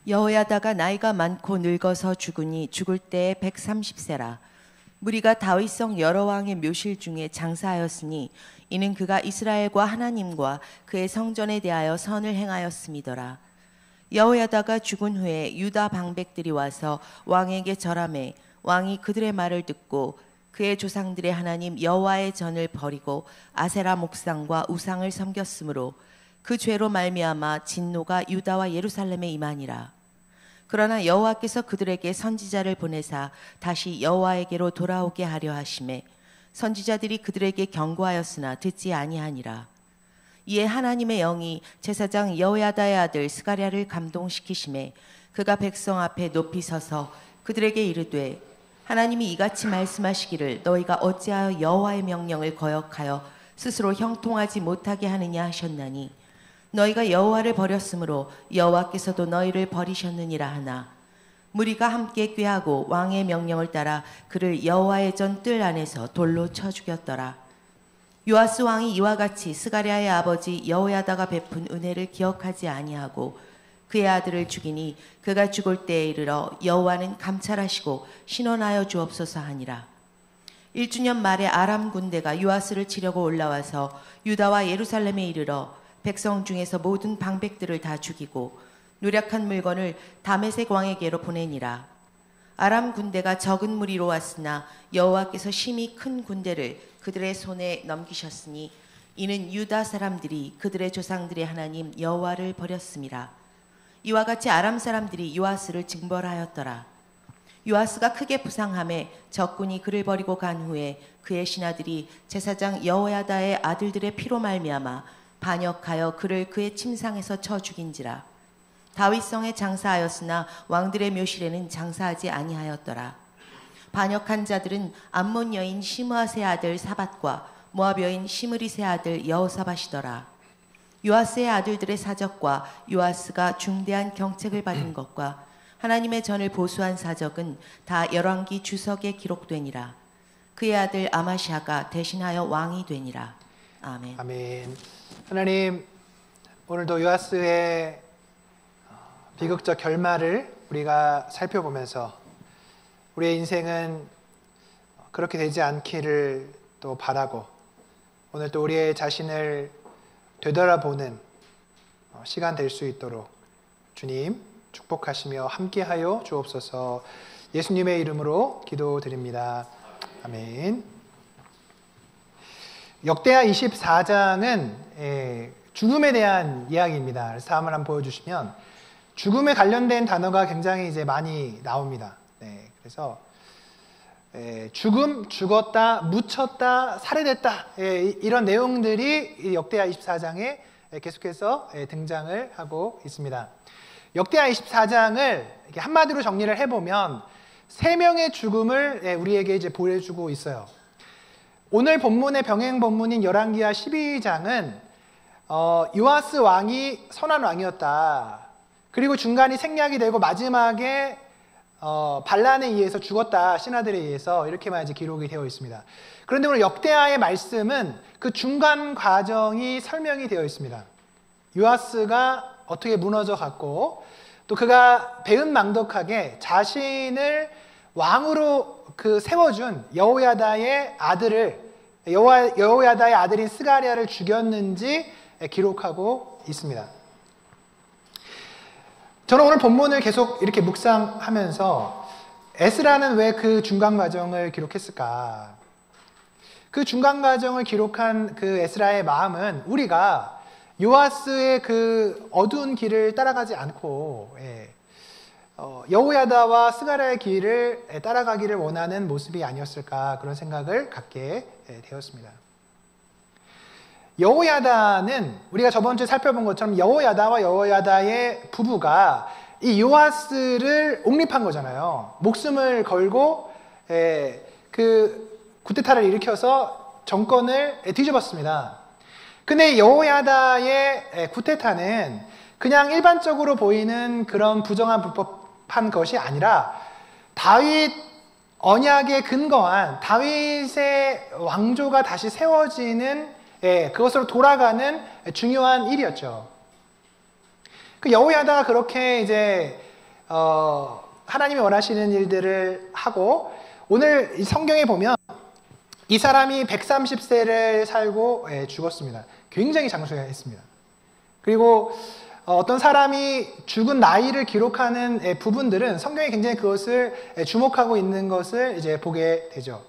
여호야다가 나이가 많고 늙어서 죽으니 죽을 때에 130세라. 무리가 다윗성 여러 왕의 묘실 중에 장사하였으니 이는 그가 이스라엘과 하나님과 그의 성전에 대하여 선을 행하였음이더라. 여호야다가 죽은 후에 유다 방백들이 와서 왕에게 절하매 왕이 그들의 말을 듣고 그의 조상들의 하나님 여호와의 전을 버리고 아세라 목상과 우상을 섬겼으므로 그 죄로 말미암아 진노가 유다와 예루살렘에 임하니라. 그러나 여호와께서 그들에게 선지자를 보내사 다시 여호와에게로 돌아오게 하려 하심에 선지자들이 그들에게 경고하였으나 듣지 아니하니라. 이에 하나님의 영이 제사장 여호야다의 아들 스가랴를 감동시키심에 그가 백성 앞에 높이 서서 그들에게 이르되 하나님이 이같이 말씀하시기를 너희가 어찌하여 여호와의 명령을 거역하여 스스로 형통하지 못하게 하느냐 하셨나니 너희가 여호와를 버렸으므로 여호와께서도 너희를 버리셨느니라 하나 무리가 함께 꾀하고 왕의 명령을 따라 그를 여호와의 전 뜰 안에서 돌로 쳐 죽였더라. 요아스 왕이 이와 같이 스가랴의 아버지 여호야다가 베푼 은혜를 기억하지 아니하고 그의 아들을 죽이니 그가 죽을 때에 이르러 여호와는 감찰하시고 신원하여 주옵소서 하니라. 1주년 말에 아람 군대가 요아스를 치려고 올라와서 유다와 예루살렘에 이르러 백성 중에서 모든 방백들을 다 죽이고 노략한 물건을 다메섹 왕에게로 보내니라. 아람 군대가 적은 무리로 왔으나 여호와께서 심히 큰 군대를 그들의 손에 넘기셨으니 이는 유다 사람들이 그들의 조상들의 하나님 여호와를 버렸음이라. 이와 같이 아람 사람들이 요아스를 징벌하였더라. 요아스가 크게 부상함에 적군이 그를 버리고 간 후에 그의 신하들이 제사장 여호야다의 아들들의 피로 말미암아 반역하여 그를 그의 침상에서 쳐 죽인지라. 다윗성에 장사하였으나 왕들의 묘실에는 장사하지 아니하였더라. 반역한 자들은 암몬 여인 시므아세 아들 사밧과 모압 여인 시므리세 아들 여호사밧이더라. 요아스의 아들들의 사적과 요아스가 중대한 경책을 받은 것과 하나님의 전을 보수한 사적은 다 열왕기 주석에 기록되니라. 그의 아들 아마시아가 대신하여 왕이 되니라. 아멘. 아멘. 하나님, 오늘도 요아스의 비극적 결말을 우리가 살펴보면서 우리의 인생은 그렇게 되지 않기를 또 바라고 오늘 또 우리의 자신을 되돌아보는 시간 될 수 있도록 주님 축복하시며 함께하여 주옵소서. 예수님의 이름으로 기도드립니다. 아멘. 역대하 24장은 죽음에 대한 이야기입니다. 그래서 다음을 한번 보여주시면 죽음에 관련된 단어가 굉장히 이제 많이 나옵니다. 네, 그래서 죽음, 죽었다, 묻혔다, 살해됐다 이런 내용들이 역대하 24장에 계속해서 등장을 하고 있습니다. 역대하 24장을 한마디로 정리를 해보면 세 명의 죽음을 우리에게 이제 보여주고 있어요. 오늘 본문의 병행 본문인 열왕기하 12장은 요아스 왕이 선한 왕이었다. 그리고 중간이 생략이 되고 마지막에 반란에 의해서 죽었다. 신하들에 의해서 이렇게만 이제 기록이 되어 있습니다. 그런데 오늘 역대하의 말씀은 그 중간 과정이 설명이 되어 있습니다. 요아스가 어떻게 무너져 갔고 또 그가 배은망덕하게 자신을 왕으로 세워준 여호야다의 아들인 스가랴를 죽였는지 기록하고 있습니다. 저는 오늘 본문을 계속 이렇게 묵상하면서 에스라는 왜 그 중간 과정을 기록했을까? 그 중간 과정을 기록한 그 에스라의 마음은 우리가 요아스의 그 어두운 길을 따라가지 않고 여호야다와 스가랴의 길을 따라가기를 원하는 모습이 아니었을까 그런 생각을 갖게 되었습니다. 여호야다는 우리가 저번 주에 살펴본 것처럼 여호야다와 여호야다의 부부가 이 요아스를 옹립한 거잖아요. 목숨을 걸고 그 쿠데타를 일으켜서 정권을 뒤집었습니다. 근데 여호야다의 쿠데타는 그냥 일반적으로 보이는 그런 부정한 불법한 것이 아니라 다윗 언약에 근거한 다윗의 왕조가 다시 세워지는 그것으로 돌아가는 중요한 일이었죠. 그 여호야다가 그렇게 이제 하나님이 원하시는 일들을 하고, 오늘 이 성경에 보면 이 사람이 130세를 살고 죽었습니다. 굉장히 장수했습니다. 그리고 어떤 사람이 죽은 나이를 기록하는 부분들은 성경이 굉장히 그것을 주목하고 있는 것을 이제 보게 되죠.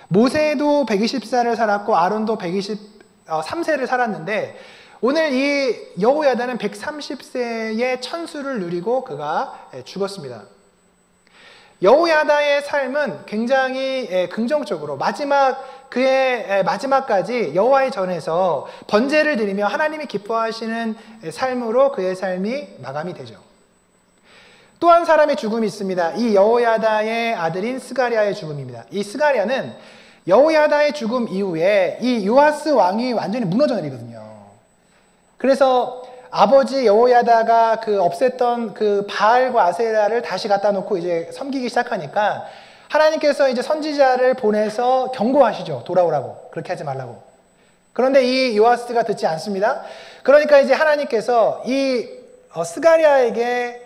모세도 120살을 살았고 아론도 123세를 살았는데, 오늘 이 여호야다는 130세의 천수를 누리고 그가 죽었습니다. 여호야다의 삶은 굉장히 긍정적으로 그의 마지막까지 여호와의 전에서 번제를 드리며 하나님이 기뻐하시는 삶으로 그의 삶이 마감이 되죠. 또 한 사람의 죽음이 있습니다. 이 여호야다의 아들인 스가랴의 죽음입니다. 이 스가랴는 여호야다의 죽음 이후에 이 요아스 왕이 완전히 무너져 내리거든요. 그래서 아버지 여호야다가 없앴던 그 바알과 아세라를 다시 갖다 놓고 이제 섬기기 시작하니까 하나님께서 이제 선지자를 보내서 경고하시죠. 돌아오라고. 그렇게 하지 말라고. 그런데 이 요아스가 듣지 않습니다. 그러니까 이제 하나님께서 이 스가랴에게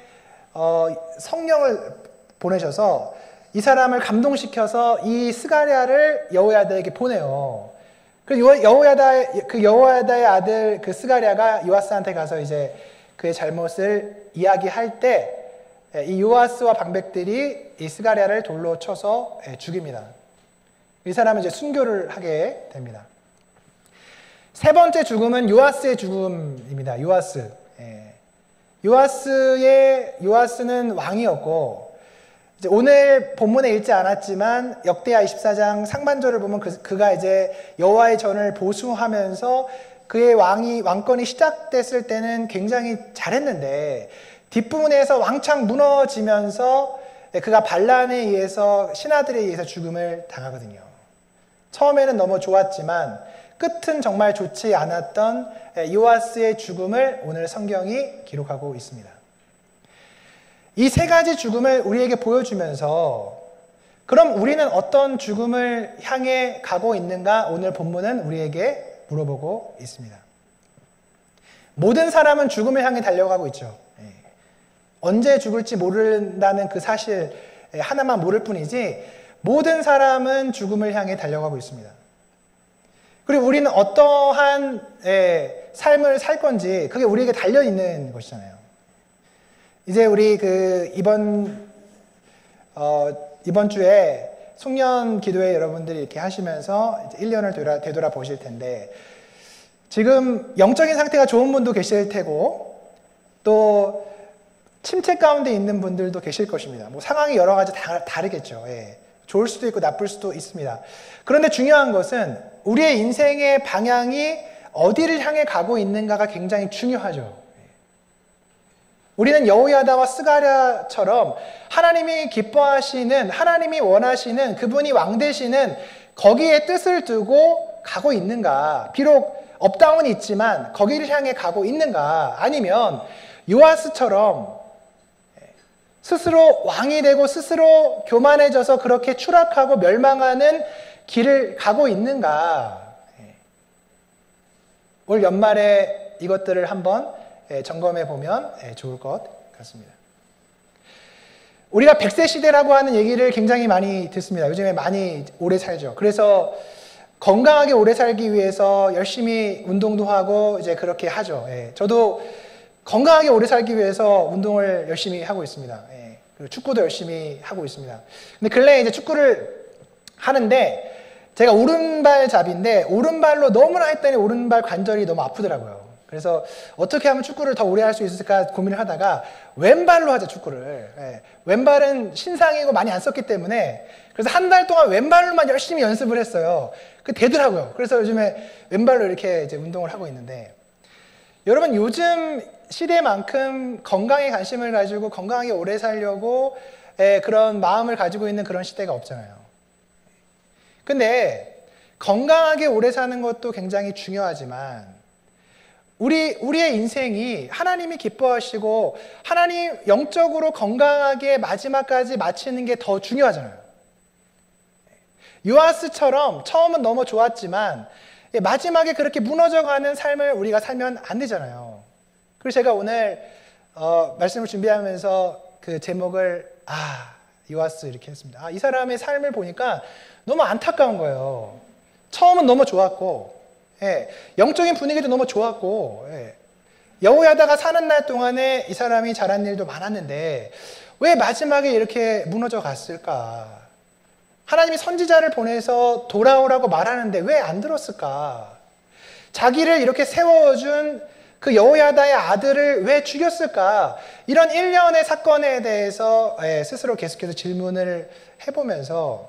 성령을 보내셔서 이 사람을 감동시켜서 이 스가랴를 여호야다에게 보내요. 그래서 여호야다의 아들 그 스가랴가 요아스한테 가서 이제 그의 잘못을 이야기할 때 이 요아스와 방백들이 이 스가랴를 돌로 쳐서 죽입니다. 이 사람은 이제 순교를 하게 됩니다. 세 번째 죽음은 요아스의 죽음입니다. 요아스는 왕이었고, 이제 오늘 본문에 읽지 않았지만 역대하 24장 상반절을 보면 그가 이제 여호와의 전을 보수하면서 그의 왕권이 시작됐을 때는 굉장히 잘했는데, 뒷부분에서 왕창 무너지면서 그가 반란에 의해서 신하들에 의해서 죽음을 당하거든요. 처음에는 너무 좋았지만 끝은 정말 좋지 않았던 요아스의 죽음을 오늘 성경이 기록하고 있습니다. 이 세 가지 죽음을 우리에게 보여주면서, 그럼 우리는 어떤 죽음을 향해 가고 있는가? 오늘 본문은 우리에게 물어보고 있습니다. 모든 사람은 죽음을 향해 달려가고 있죠. 언제 죽을지 모른다는 그 사실 하나만 모를 뿐이지 모든 사람은 죽음을 향해 달려가고 있습니다. 그리고 우리는 어떠한 삶을 살 건지 그게 우리에게 달려있는 것이잖아요. 이제 우리 이번 주에 송년 기도회 여러분들이 이렇게 하시면서 이제 1년을 되돌아보실 텐데, 지금 영적인 상태가 좋은 분도 계실 테고 또 침체 가운데 있는 분들도 계실 것입니다. 뭐 상황이 여러 가지 다르겠죠. 좋을 수도 있고 나쁠 수도 있습니다. 그런데 중요한 것은 우리의 인생의 방향이 어디를 향해 가고 있는가가 굉장히 중요하죠. 우리는 여호야다와 스가랴처럼 하나님이 기뻐하시는, 하나님이 원하시는, 그분이 왕 되시는 거기에 뜻을 두고 가고 있는가? 비록 업다운이 있지만 거기를 향해 가고 있는가? 아니면 요아스처럼 스스로 왕이 되고 스스로 교만해져서 그렇게 추락하고 멸망하는 길을 가고 있는가? 올 연말에 이것들을 한번 점검해 보면 좋을 것 같습니다. 우리가 100세 시대라고 하는 얘기를 굉장히 많이 듣습니다. 요즘에 많이 오래 살죠. 그래서 건강하게 오래 살기 위해서 열심히 운동도 하고 이제 그렇게 하죠. 저도 건강하게 오래 살기 위해서 운동을 열심히 하고 있습니다. 그리고 축구도 열심히 하고 있습니다. 근데 근래에 이제 축구를 하는데 제가 오른발잡이인데 오른발로 너무나 했더니 오른발 관절이 너무 아프더라고요. 그래서 어떻게 하면 축구를 더 오래 할 수 있을까 고민을 하다가 왼발로 하자, 축구를. 왼발은 신상이고 많이 안 썼기 때문에 그래서 한 달 동안 왼발로만 열심히 연습을 했어요. 그 되더라고요. 그래서 요즘에 왼발로 이렇게 이제 운동을 하고 있는데, 여러분 요즘 시대만큼 건강에 관심을 가지고 건강하게 오래 살려고 그런 마음을 가지고 있는 그런 시대가 없잖아요. 근데 건강하게 오래 사는 것도 굉장히 중요하지만 우리의 인생이 하나님이 기뻐하시고 하나님 영적으로 건강하게 마지막까지 마치는 게 더 중요하잖아요. 요아스처럼 처음은 너무 좋았지만 마지막에 그렇게 무너져가는 삶을 우리가 살면 안 되잖아요. 그래서 제가 오늘 말씀을 준비하면서 그 제목을 요아스 이렇게 했습니다. 이 사람의 삶을 보니까 너무 안타까운 거예요. 처음은 너무 좋았고, 영적인 분위기도 너무 좋았고, 여호야다가 사는 날 동안에 이 사람이 잘한 일도 많았는데 왜 마지막에 이렇게 무너져 갔을까? 하나님이 선지자를 보내서 돌아오라고 말하는데 왜 안 들었을까? 자기를 이렇게 세워준 그 여호야다의 아들을 왜 죽였을까? 이런 일련의 사건에 대해서 스스로 계속해서 질문을 해보면서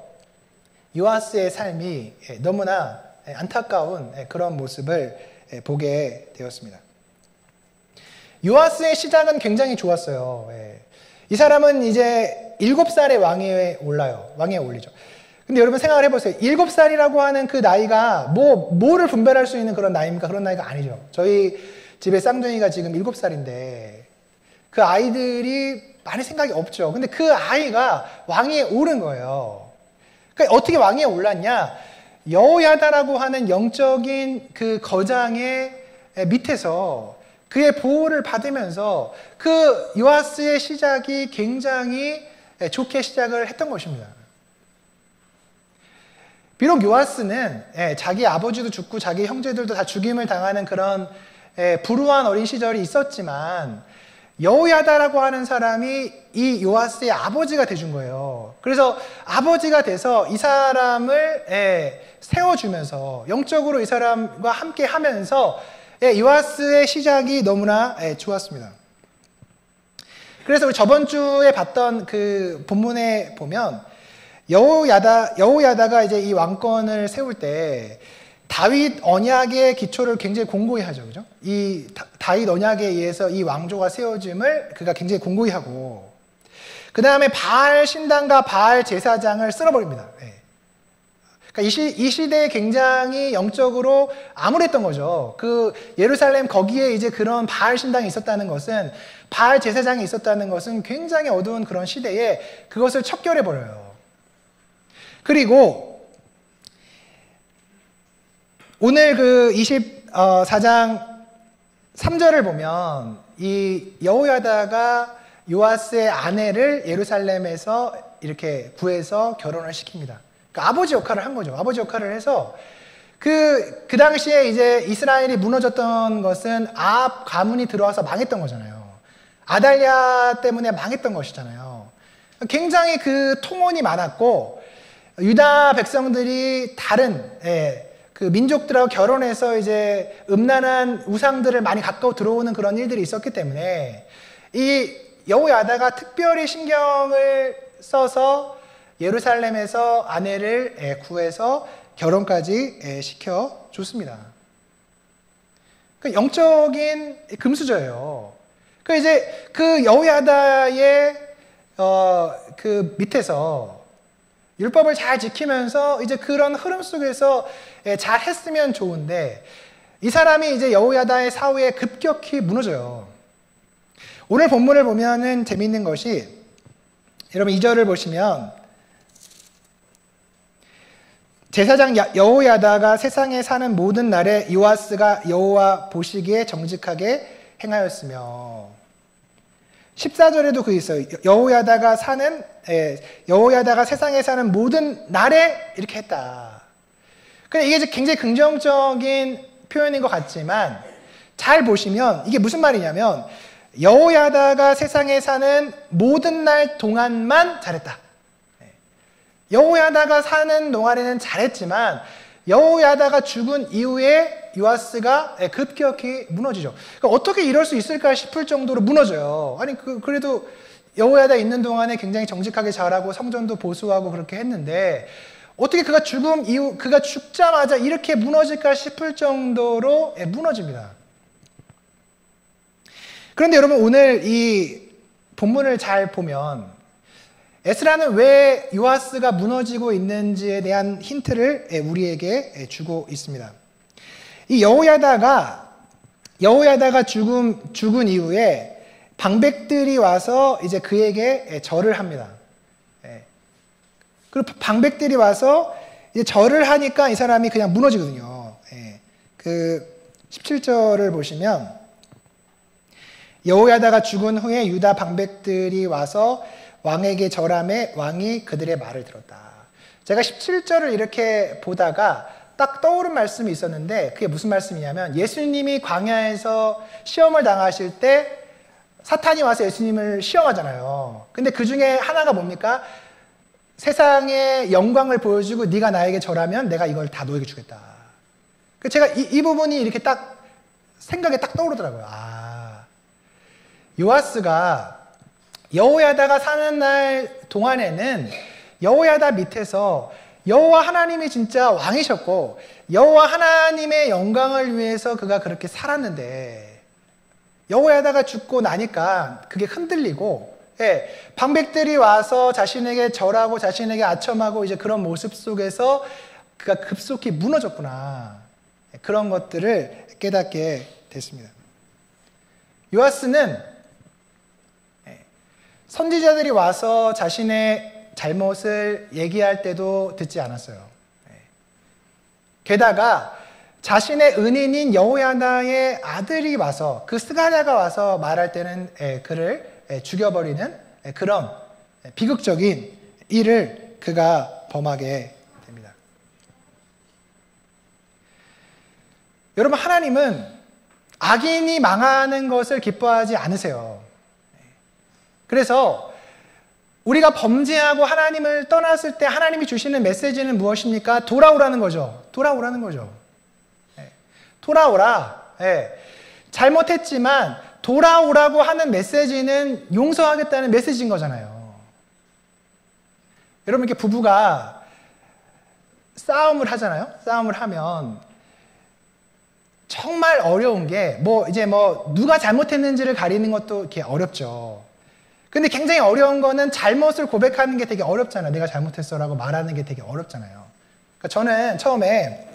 요아스의 삶이 너무나 안타까운 그런 모습을 보게 되었습니다. 요아스의 시작은 굉장히 좋았어요. 이 사람은 이제 7살의 왕위에 올리죠. 근데 여러분 생각을 해보세요. 7살이라고 하는 그 나이가 뭐를 분별할 수 있는 그런 나이입니까? 그런 나이가 아니죠. 저희 집에 쌍둥이가 지금 7살인데 그 아이들이 많이 생각이 없죠. 근데 그 아이가 왕위에 오른 거예요. 그러니까 어떻게 왕위에 올랐냐? 여호야다라고 하는 영적인 그 거장의 밑에서 그의 보호를 받으면서 그 요아스의 시작이 굉장히 좋게 시작을 했던 것입니다. 비록 요아스는 자기 아버지도 죽고 자기 형제들도 다 죽임을 당하는 그런 불우한 어린 시절이 있었지만 여호야다라고 하는 사람이 이 요아스의 아버지가 돼준 거예요. 그래서 아버지가 돼서 이 사람을 세워주면서 영적으로 이 사람과 함께 하면서 요아스의 시작이 너무나 좋았습니다. 그래서 우리 저번 주에 봤던 그 본문에 보면 여호야다가 이제 이 왕권을 세울 때 다윗 언약의 기초를 굉장히 공고히 하죠. 그죠? 이 다윗 언약에 의해서 이 왕조가 세워짐을 그가 굉장히 공고히 하고 그 다음에 바알 신당과 바알 제사장을 쓸어버립니다. 그러니까 이 시대에 굉장히 영적으로 암울했던 거죠. 그 예루살렘 거기에 이제 그런 바알 신당이 있었다는 것은 바알 제사장이 있었다는 것은 굉장히 어두운 그런 시대에 그것을 척결해 버려요. 그리고 오늘 그 24장 3절을 보면 이 여호야다가 요아스의 아내를 예루살렘에서 이렇게 구해서 결혼을 시킵니다. 그러니까 아버지 역할을 한 거죠. 아버지 역할을 해서 그 당시에 이제 이스라엘이 무너졌던 것은 아합 가문이 들어와서 망했던 거잖아요. 아달랴 때문에 망했던 것이잖아요. 굉장히 그 통혼이 많았고 유다 백성들이 다른 그 민족들하고 결혼해서 이제 음란한 우상들을 많이 가까워 들어오는 그런 일들이 있었기 때문에 이 여호야다가 특별히 신경을 써서 예루살렘에서 아내를 구해서 결혼까지 시켜줬습니다. 그 영적인 금수저예요. 그 이제 그 여호야다의 그 밑에서 율법을 잘 지키면서 이제 그런 흐름 속에서 잘 했으면 좋은데 이 사람이 이제 여호야다의 사후에 급격히 무너져요. 오늘 본문을 보면은 재미있는 것이 여러분 2절을 보시면 제사장 여호야다가 세상에 사는 모든 날에 요아스가 여호와 보시기에 정직하게 행하였으며 14절에도 그 있어요. 여호야다가 세상에 사는 모든 날에 이렇게 했다. 근데 이게 굉장히 긍정적인 표현인 것 같지만 잘 보시면 이게 무슨 말이냐면 여호야다가 세상에 사는 모든 날 동안만 잘했다. 여호야다가 사는 동안에는 잘했지만 여호야다가 죽은 이후에 요아스가 급격히 무너지죠. 그러니까 어떻게 이럴 수 있을까 싶을 정도로 무너져요. 아니 그래도 여호야다 있는 동안에 굉장히 정직하게 잘하고 성전도 보수하고 그렇게 했는데 어떻게 그가 죽자마자 이렇게 무너질까 싶을 정도로 무너집니다. 그런데 여러분 오늘 이 본문을 잘 보면 에스라는 왜 요아스가 무너지고 있는지에 대한 힌트를 우리에게 주고 있습니다. 이 여호야다가 죽은 이후에 방백들이 와서 이제 그에게 절을 합니다. 그리고 방백들이 와서 이제 절을 하니까 이 사람이 그냥 무너지거든요. 그 17절을 보시면 여호야다가 죽은 후에 유다 방백들이 와서 왕에게 절하매 왕이 그들의 말을 들었다. 제가 17절을 이렇게 보다가 딱 떠오른 말씀이 있었는데 그게 무슨 말씀이냐면 예수님이 광야에서 시험을 당하실 때 사탄이 와서 예수님을 시험하잖아요. 근데 그 중에 하나가 뭡니까? 세상의 영광을 보여주고 네가 나에게 절하면 내가 이걸 다 너에게 주겠다. 제가 이 부분이 이렇게 딱 생각에 딱 떠오르더라고요. 요아스가 여호야다가 사는 날 동안에는 여호야다 밑에서 여호와 하나님이 진짜 왕이셨고 여호와 하나님의 영광을 위해서 그가 그렇게 살았는데 여호야다가 죽고 나니까 그게 흔들리고 방백들이 와서 자신에게 절하고 자신에게 아첨하고 이제 그런 모습 속에서 그가 급속히 무너졌구나. 그런 것들을 깨닫게 됐습니다. 요아스는 선지자들이 와서 자신의 잘못을 얘기할 때도 듣지 않았어요. 게다가 자신의 은인인 여호야다의 아들이 와서 그 스가랴가 와서 말할 때는 그를 죽여버리는 그런 비극적인 일을 그가 범하게 됩니다. 여러분, 하나님은 악인이 망하는 것을 기뻐하지 않으세요. 그래서 우리가 범죄하고 하나님을 떠났을 때 하나님이 주시는 메시지는 무엇입니까? 돌아오라는 거죠. 돌아오라는 거죠. 돌아오라. 잘못했지만 돌아오라고 하는 메시지는 용서하겠다는 메시지인 거잖아요. 여러분, 이렇게 부부가 싸움을 하잖아요. 싸움을 하면 정말 어려운 게 누가 잘못했는지를 가리는 것도 이렇게 어렵죠. 근데 굉장히 어려운 거는 잘못을 고백하는 게 되게 어렵잖아요. 내가 잘못했어라고 말하는 게 되게 어렵잖아요. 그러니까 저는 처음에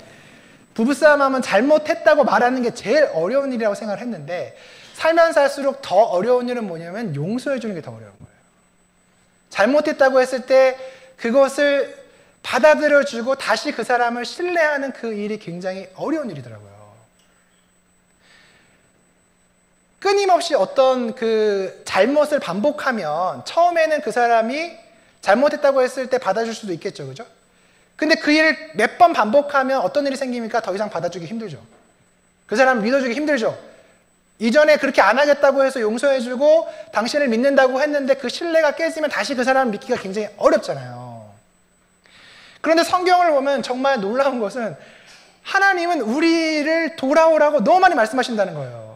부부싸움 하면 잘못했다고 말하는 게 제일 어려운 일이라고 생각을 했는데 살면서 할수록 더 어려운 일은 뭐냐면 용서해 주는 게 더 어려운 거예요. 잘못했다고 했을 때 그것을 받아들여주고 다시 그 사람을 신뢰하는 그 일이 굉장히 어려운 일이더라고요. 끊임없이 어떤 그 잘못을 반복하면 처음에는 그 사람이 잘못했다고 했을 때 받아줄 수도 있겠죠. 그죠? 근데 그 일을 몇 번 반복하면 어떤 일이 생깁니까? 더 이상 받아주기 힘들죠. 그 사람을 믿어주기 힘들죠. 이전에 그렇게 안 하겠다고 해서 용서해주고 당신을 믿는다고 했는데 그 신뢰가 깨지면 다시 그 사람을 믿기가 굉장히 어렵잖아요. 그런데 성경을 보면 정말 놀라운 것은 하나님은 우리를 돌아오라고 너무 많이 말씀하신다는 거예요.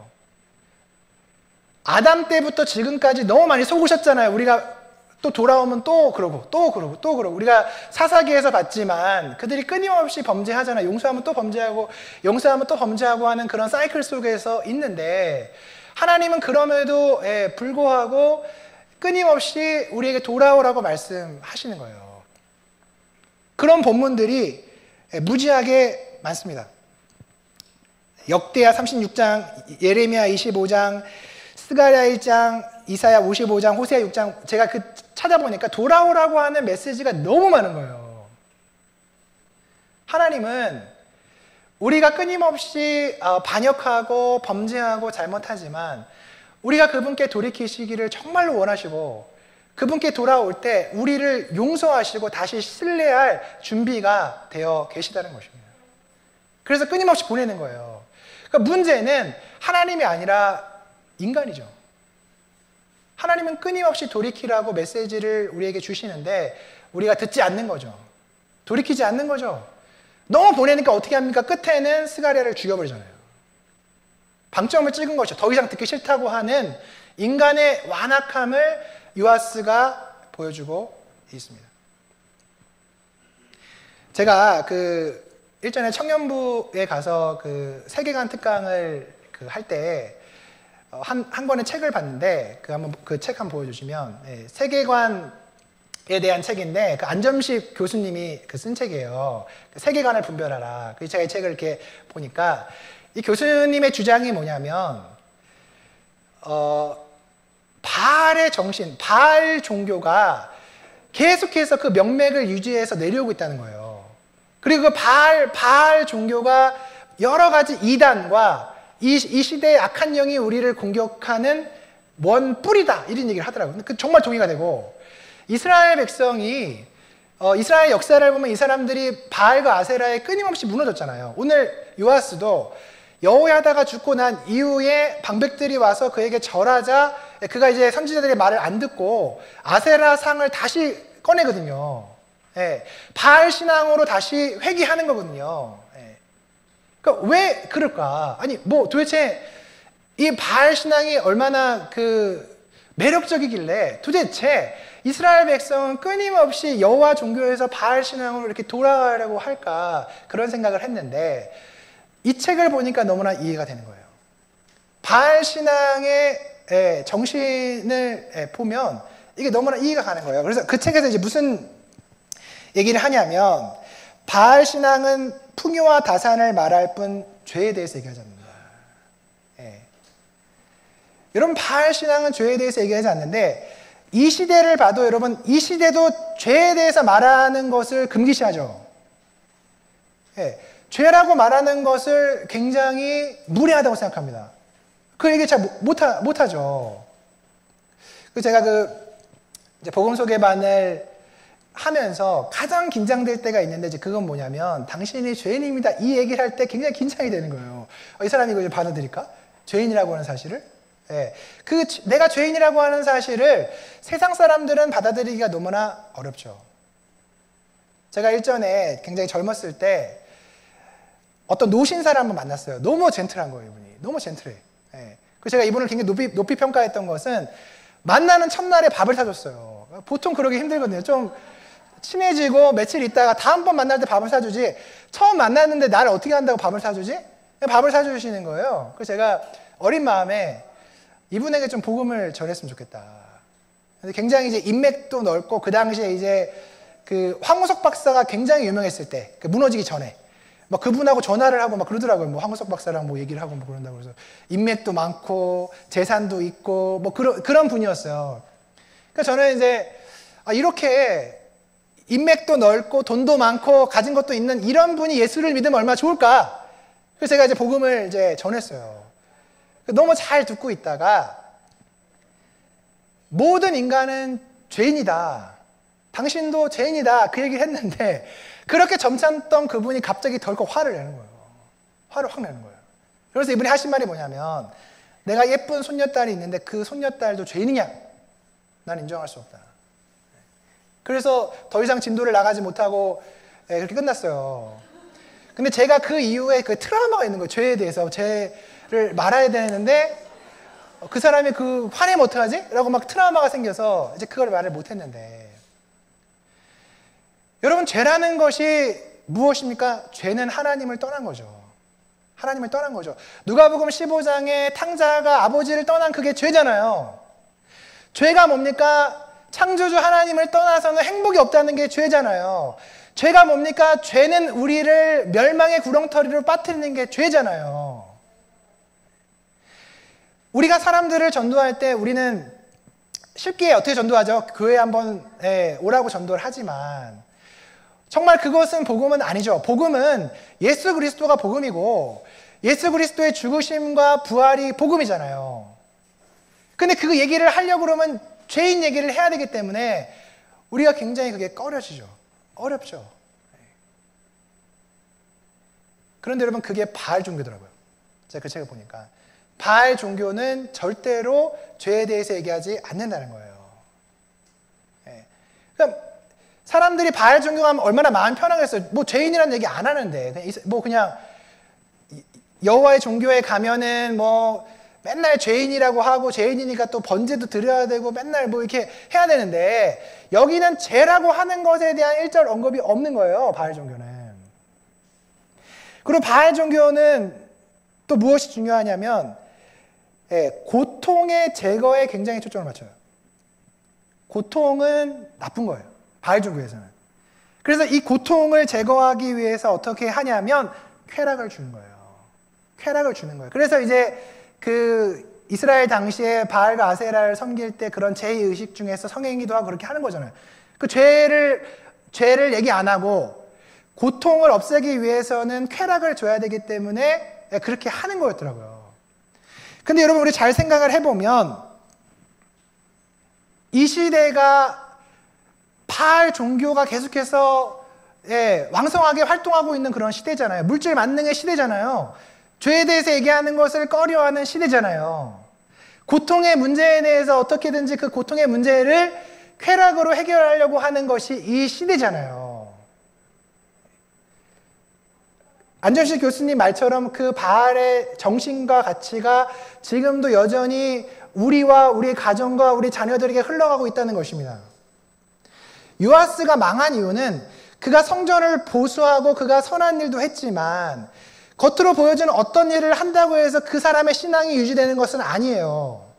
아담 때부터 지금까지 너무 많이 속으셨잖아요. 우리가 또 돌아오면 또 그러고 우리가 사사기에서 봤지만 그들이 끊임없이 범죄하잖아요. 용서하면 또 범죄하고 용서하면 또 범죄하고 하는 그런 사이클 속에서 있는데 하나님은 그럼에도 불구하고 끊임없이 우리에게 돌아오라고 말씀하시는 거예요. 그런 본문들이 무지하게 많습니다. 역대하 36장, 예레미야 25장, 스가랴 1장, 이사야 55장, 호세아 6장 제가 찾아보니까 돌아오라고 하는 메시지가 너무 많은 거예요. 하나님은 우리가 끊임없이 반역하고 범죄하고 잘못하지만 우리가 그분께 돌이키시기를 정말로 원하시고 그분께 돌아올 때 우리를 용서하시고 다시 신뢰할 준비가 되어 계시다는 것입니다. 그래서 끊임없이 보내는 거예요. 그러니까 문제는 하나님이 아니라 인간이죠. 하나님은 끊임없이 돌이키라고 메시지를 우리에게 주시는데 우리가 듣지 않는 거죠. 돌이키지 않는 거죠. 너무 보내니까 어떻게 합니까? 끝에는 스가랴를 죽여버리잖아요. 방점을 찍은 거죠. 더 이상 듣기 싫다고 하는 인간의 완악함을 요아스가 보여주고 있습니다. 제가 일전에 청년부에 가서 세계관 특강을 할 때 한 권의 책을 봤는데 한번 그 책 한번 보여주시면 세계관에 대한 책인데 안점식 교수님이 쓴 책이에요. 세계관을 분별하라. 제가 이 책을 이렇게 보니까 이 교수님의 주장이 뭐냐면 바알의 정신, 바알 종교가 계속해서 그 명맥을 유지해서 내려오고 있다는 거예요. 그리고 그 바알 종교가 여러 가지 이단과 이 시대의 악한 영이 우리를 공격하는 원 뿌리다 이런 얘기를 하더라고요. 그 정말 동의가 되고 이스라엘 백성이 이스라엘 역사를 보면 이 사람들이 바알과 아세라에 끊임없이 무너졌잖아요. 오늘 요아스도 여호야다가 죽고 난 이후에 방백들이 와서 그에게 절하자 그가 이제 선지자들의 말을 안 듣고 아세라 상을 다시 꺼내거든요. 예, 바알 신앙으로 다시 회귀하는 거거든요. 예. 그러니까 왜 그럴까? 아니 뭐 도대체 이 바알 신앙이 얼마나 매력적이길래 도대체 이스라엘 백성은 끊임없이 여호와 종교에서 바알 신앙으로 이렇게 돌아가려고 할까 그런 생각을 했는데 이 책을 보니까 너무나 이해가 되는 거예요. 바알 신앙의 정신을 보면 이게 너무나 이해가 가는 거예요. 그래서 그 책에서 이제 무슨 얘기를 하냐면 바알 신앙은 풍요와 다산을 말할 뿐 죄에 대해서 얘기하지 않는다. 여러분 바알 신앙은 죄에 대해서 얘기하지 않는데 이 시대를 봐도 여러분 이 시대도 죄에 대해서 말하는 것을 금기시하죠. 죄라고 말하는 것을 굉장히 무례하다고 생각합니다. 그 얘기 잘 못하죠. 제가 이제 복음 소개반을 하면서 가장 긴장될 때가 있는데 이제 그건 뭐냐면 당신이 죄인입니다 이 얘기를 할 때 굉장히 긴장이 되는 거예요. 이 사람이 이거 받아들일까? 죄인이라고 하는 사실을? 내가 죄인이라고 하는 사실을 세상 사람들은 받아들이기가 너무나 어렵죠. 제가 일전에 굉장히 젊었을 때 어떤 노신 사람을 만났어요. 너무 젠틀한 거예요, 이분이. 너무 젠틀해. 그래서 제가 이분을 굉장히 높이 평가했던 것은 만나는 첫날에 밥을 사줬어요. 보통 그러기 힘들거든요. 좀 친해지고 며칠 있다가 다음번 만날 때 밥을 사주지 처음 만났는데 나를 어떻게 한다고 밥을 사주지? 밥을 사주시는 거예요. 그래서 제가 어린 마음에 이분에게 좀 복음을 전했으면 좋겠다. 굉장히 이제 인맥도 넓고 그 당시에 이제 황우석 박사가 굉장히 유명했을 때 무너지기 전에 막 그분하고 전화를 하고 막 그러더라고요. 뭐 황우석 박사랑 뭐 얘기를 하고 뭐 그런다고 그래서 인맥도 많고 재산도 있고 뭐 그런 분이었어요. 그러니까 저는 이제 이렇게 인맥도 넓고 돈도 많고 가진 것도 있는 이런 분이 예수를 믿으면 얼마나 좋을까? 그래서 제가 이제 복음을 이제 전했어요. 너무 잘 듣고 있다가 모든 인간은 죄인이다. 당신도 죄인이다. 그 얘기를 했는데 그렇게 점잖던 그분이 갑자기 덜컥 화를 내는 거예요. 화를 확 내는 거예요. 그래서 이분이 하신 말이 뭐냐면 내가 예쁜 손녀딸이 있는데 그 손녀딸도 죄인이냐? 난 인정할 수 없다. 그래서 더 이상 진도를 나가지 못하고 그렇게 끝났어요. 근데 제가 그 이후에 그 트라우마가 있는 거예요. 죄에 대해서. 죄를 말아야 되는데 그 사람이 화내면 어떡하지? 라고 막 트라우마가 생겨서 이제 그걸 말을 못 했는데 여러분 죄라는 것이 무엇입니까? 죄는 하나님을 떠난 거죠. 하나님을 떠난 거죠. 누가복음 15장에 탕자가 아버지를 떠난 그게 죄잖아요. 죄가 뭡니까? 창조주 하나님을 떠나서는 행복이 없다는 게 죄잖아요. 죄가 뭡니까? 죄는 우리를 멸망의 구렁텅이로 빠뜨리는 게 죄잖아요. 우리가 사람들을 전도할 때 우리는 쉽게 어떻게 전도하죠? 교회에 한번 오라고 전도를 하지만 정말 그것은 복음은 아니죠. 복음은 예수 그리스도가 복음이고 예수 그리스도의 죽으심과 부활이 복음이잖아요. 근데 그 얘기를 하려고 그러면 죄인 얘기를 해야 되기 때문에 우리가 굉장히 그게 꺼려지죠. 어렵죠. 그런데 여러분 그게 바알 종교더라고요. 제가 그 책을 보니까 바알 종교는 절대로 죄에 대해서 얘기하지 않는다는 거예요. 그러니까 사람들이 바알 종교가 하면 얼마나 마음 편하겠어요. 뭐 죄인이라는 얘기 안 하는데 그냥 여호와의 종교에 가면은 뭐 맨날 죄인이라고 하고 죄인이니까 또 번제도 드려야 되고 맨날 뭐 이렇게 해야 되는데 여기는 죄라고 하는 것에 대한 일절 언급이 없는 거예요. 바알 종교는. 그리고 바알 종교는 또 무엇이 중요하냐면 고통의 제거에 굉장히 초점을 맞춰요. 고통은 나쁜 거예요. 바알 종교에서는. 그래서 이 고통을 제거하기 위해서 어떻게 하냐면 쾌락을 주는 거예요. 쾌락을 주는 거예요. 그래서 이제 이스라엘 당시에 바알과 아세라를 섬길 때 그런 제의식 중에서 성행위도 하고 그렇게 하는 거잖아요. 그 죄를 얘기 안 하고 고통을 없애기 위해서는 쾌락을 줘야 되기 때문에 그렇게 하는 거였더라고요. 근데 여러분 우리 잘 생각을 해보면 이 시대가 바알 종교가 계속해서 왕성하게 활동하고 있는 그런 시대잖아요. 물질 만능의 시대잖아요. 죄에 대해서 얘기하는 것을 꺼려하는 시대잖아요. 고통의 문제에 대해서 어떻게든지 그 고통의 문제를 쾌락으로 해결하려고 하는 것이 이 시대잖아요. 안전식 교수님 말처럼 그 바알의 정신과 가치가 지금도 여전히 우리와 우리 가정과 우리 자녀들에게 흘러가고 있다는 것입니다. 요아스가 망한 이유는 그가 성전을 보수하고 그가 선한 일도 했지만 겉으로 보여주는 어떤 일을 한다고 해서 그 사람의 신앙이 유지되는 것은 아니에요.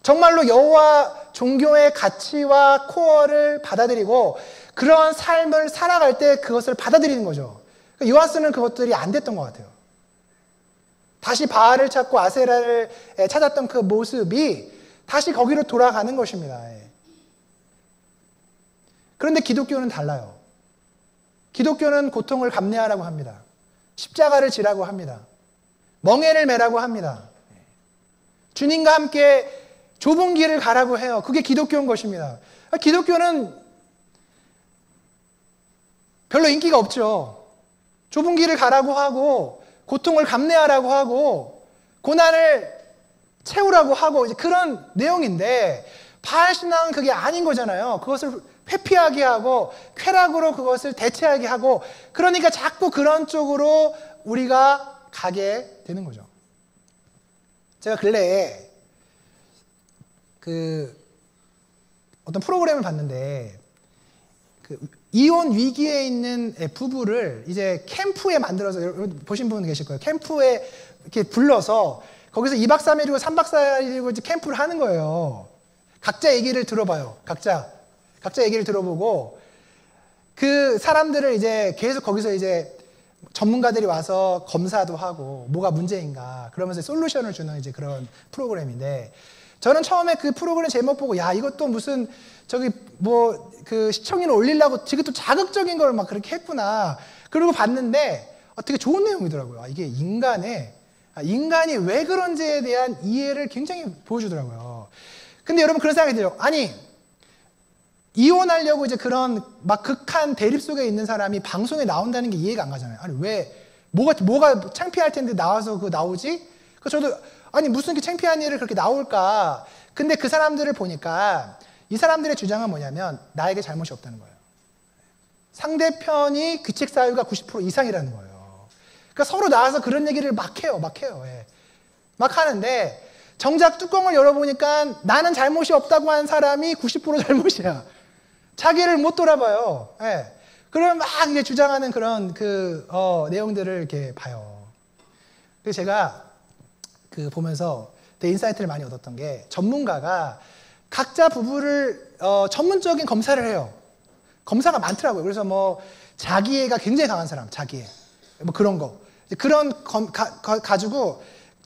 정말로 여호와 종교의 가치와 코어를 받아들이고 그러한 삶을 살아갈 때 그것을 받아들이는 거죠. 요아스는 그것들이 안 됐던 것 같아요. 다시 바알을 찾고 아세라를 찾았던 그 모습이 다시 거기로 돌아가는 것입니다. 그런데 기독교는 달라요. 기독교는 고통을 감내하라고 합니다. 십자가를 지라고 합니다. 멍에를 매라고 합니다. 주님과 함께 좁은 길을 가라고 해요. 그게 기독교인 것입니다. 기독교는 별로 인기가 없죠. 좁은 길을 가라고 하고 고통을 감내하라고 하고 고난을 채우라고 하고 이제 그런 내용인데 바알 신앙은 그게 아닌 거잖아요. 그것을 회피하게 하고 쾌락으로 그것을 대체하게 하고 그러니까 자꾸 그런 쪽으로 우리가 가게 되는 거죠. 제가 근래에 어떤 프로그램을 봤는데 이혼 위기에 있는 부부를 이제 캠프에 만들어서 여러분 보신 분 계실 거예요. 캠프에 이렇게 불러서 거기서 2박 3일이고 3박 4일이고 이제 캠프를 하는 거예요. 각자 얘기를 들어봐요. 각자 얘기를 들어보고 그 사람들을 이제 계속 거기서 이제 전문가들이 와서 검사도 하고 뭐가 문제인가 그러면서 솔루션을 주는 이제 그런 프로그램인데 저는 처음에 그 프로그램 제목 보고 야 이것도 무슨 저기 뭐 그 시청률을 올리려고 되게 또 자극적인 걸 막 그렇게 했구나. 그리고 봤는데 되게 좋은 내용이더라고요. 이게 인간이 왜 그런지에 대한 이해를 굉장히 보여주더라고요. 근데 여러분 그런 생각이 들어요. 아니 이혼하려고 이제 그런 막 극한 대립 속에 있는 사람이 방송에 나온다는 게 이해가 안 가잖아요. 아니 왜 뭐가 창피할 텐데 나와서 그거 나오지? 그 저도 아니 무슨 이렇게 창피한 일을 그렇게 나올까? 근데 그 사람들을 보니까 이 사람들의 주장은 뭐냐면 나에게 잘못이 없다는 거예요. 상대편이 귀책 사유가 90% 이상이라는 거예요. 그러니까 서로 나와서 그런 얘기를 막 해요. 예. 막 하는데 정작 뚜껑을 열어보니까 나는 잘못이 없다고 한 사람이 90% 잘못이야. 자기를 못 돌아봐요. 예. 그러면 막 이제 주장하는 그런 내용들을 이렇게 봐요. 그래서 제가 보면서 되게 인사이트를 많이 얻었던 게 전문가가 각자 부부를 전문적인 검사를 해요. 검사가 많더라고요. 그래서 뭐 자기애가 굉장히 강한 사람, 자기애 뭐 그런 거 그런 가지고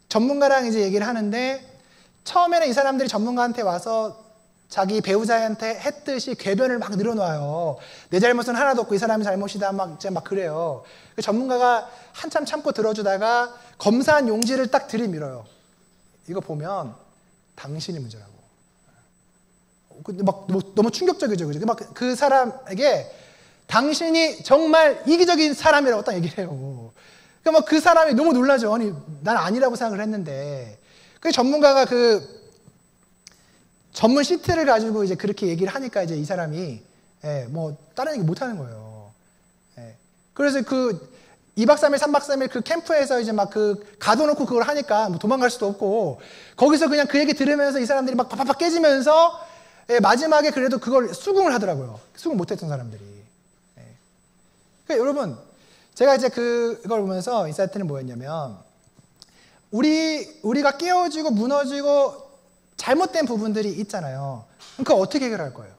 전문가랑 이제 얘기를 하는데 처음에는 이 사람들이 전문가한테 와서 자기 배우자한테 했듯이 궤변을 막 늘어놔요. 내 잘못은 하나도 없고 이 사람이 잘못이다 막 그래요. 전문가가 한참 참고 들어주다가 검사한 용지를 딱 들이밀어요. 이거 보면 당신이 문제라고. 막 너무 충격적이죠, 그죠? 막 그 사람에게 당신이 정말 이기적인 사람이라고 딱 얘기를 해요. 그러니까 그 사람이 너무 놀라죠. 아니 난 아니라고 생각을 했는데. 그 전문가가 전문 시트를 가지고 이제 그렇게 얘기를 하니까 이제 이 사람이 뭐 다른 얘기 못 하는 거예요. 그래서 2박 3일, 3박 3일 그 캠프에서 이제 막 가둬놓고 그걸 하니까 뭐 도망갈 수도 없고 거기서 그냥 그 얘기 들으면서 이 사람들이 막 팍팍 깨지면서 마지막에 그래도 그걸 수긍을 하더라고요. 수긍 못했던 사람들이. 그러니까 여러분 제가 이제 그걸 보면서 인사이트는 뭐였냐면 우리가 깨어지고 무너지고 잘못된 부분들이 있잖아요. 그럼 그거 어떻게 해결할 거예요?